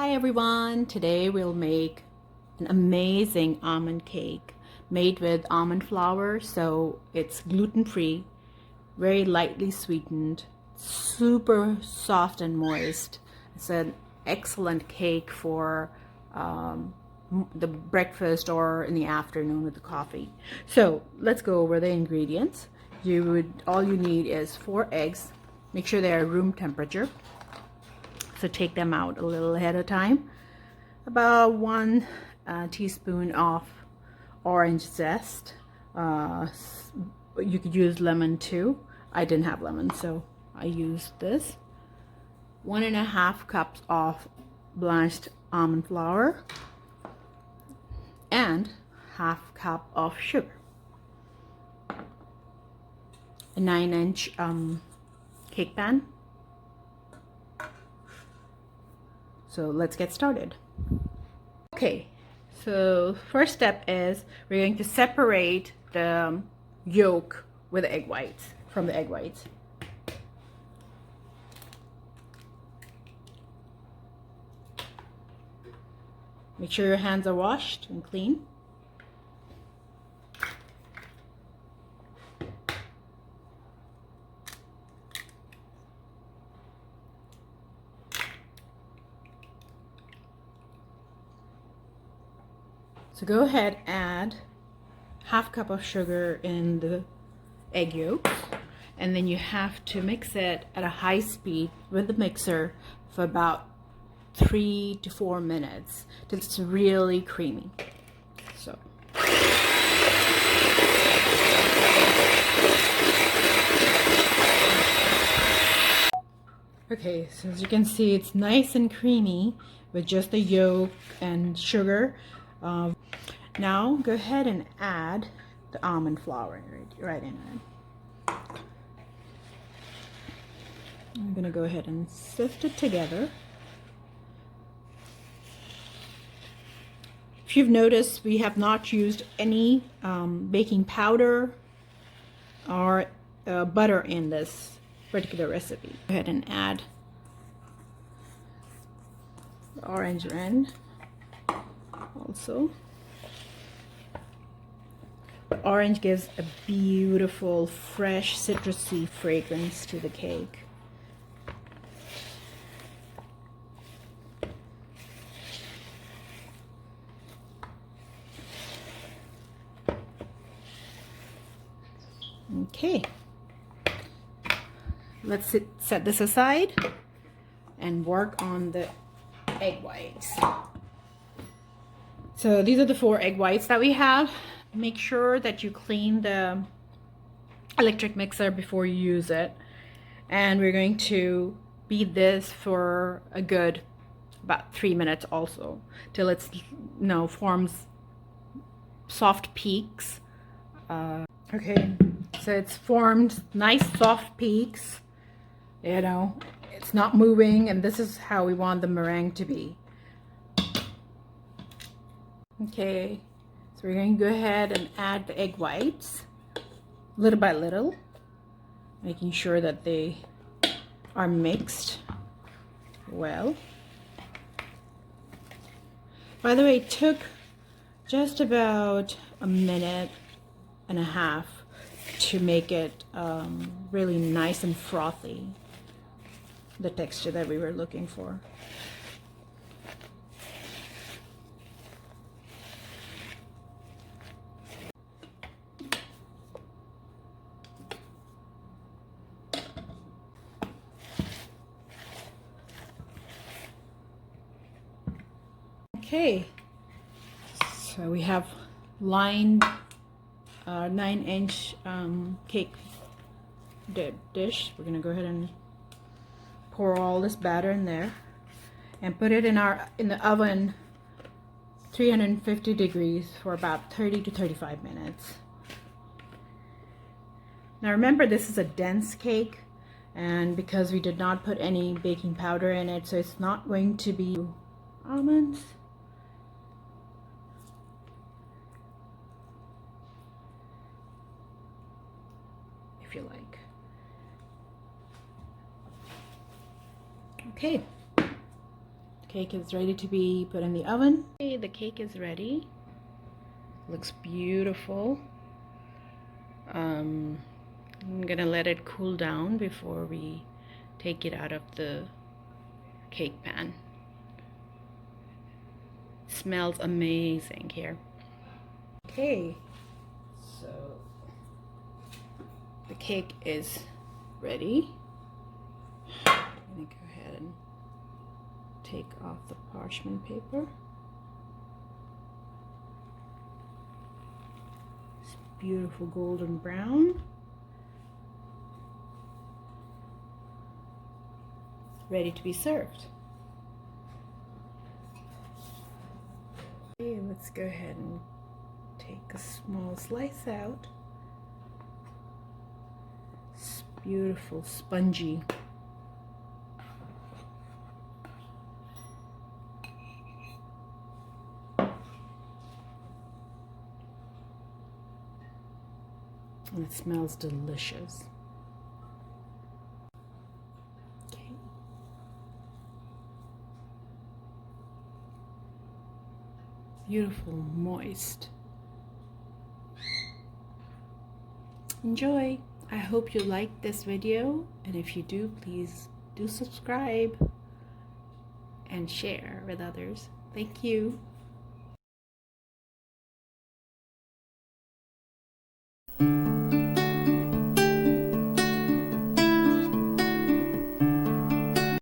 Hi everyone! Today we'll make an amazing almond cake made with almond flour, so it's gluten-free, very lightly sweetened, super soft and moist. It's an excellent cake for the breakfast or in the afternoon with the coffee. So let's go over the ingredients. All you need is 4 eggs. Make sure they are room temperature. So take them out a little ahead of time. About 1 teaspoon of orange zest. You could use lemon too. I didn't have lemon, so I used this. 1.5 cups of blanched almond flour and 1/2 cup of sugar. A 9-inch cake pan. So let's get started. Okay, so first step is we're going to separate the yolk with the egg whites from the egg whites. Make sure your hands are washed and clean. So go ahead, add 1/2 cup of sugar in the egg yolks, and then you have to mix it at a high speed with the mixer for about 3 to 4 minutes till it's really creamy. So okay, so as you can see, it's nice and creamy with just the yolk and sugar. Now go ahead and add the almond flour right in it. I'm gonna go ahead and sift it together. If you've noticed, we have not used any baking powder or butter in this particular recipe. Go ahead and add the orange rind also. The orange gives a beautiful, fresh, citrusy fragrance to the cake. Okay, let's set this aside and work on the egg whites. So these are the 4 egg whites that we have. Make sure that you clean the electric mixer before you use it. And we're going to beat this for a good about 3 minutes also, till it's forms soft peaks. Okay, so it's formed nice soft peaks. It's not moving, and this is how we want the meringue to be. Okay, so we're going to go ahead and add the egg whites little by little, making sure that they are mixed well. By the way, it took just about 1.5 minutes to make it really nice and frothy, the texture that we were looking for. Okay, so we have lined 9-inch cake dish. We're gonna go ahead and pour all this batter in there and put it in the oven 350 degrees for about 30 to 35 minutes. Now remember, this is a dense cake, and because we did not put any baking powder in it, so it's not going to be almonds. If you like. Okay, Cake is ready to be put in the oven. Okay, the cake is ready. Looks beautiful. I'm gonna let it cool down before we take it out of the cake pan. Smells amazing here. Okay, so the cake is ready. Let me go ahead and take off the parchment paper. It's beautiful golden brown. Ready to be served. Okay, let's go ahead and take a small slice out. It's beautiful, spongy. And it smells delicious. Okay. Beautiful, moist. Enjoy. I hope you liked this video, and if you do, please do subscribe and share with others. Thank you.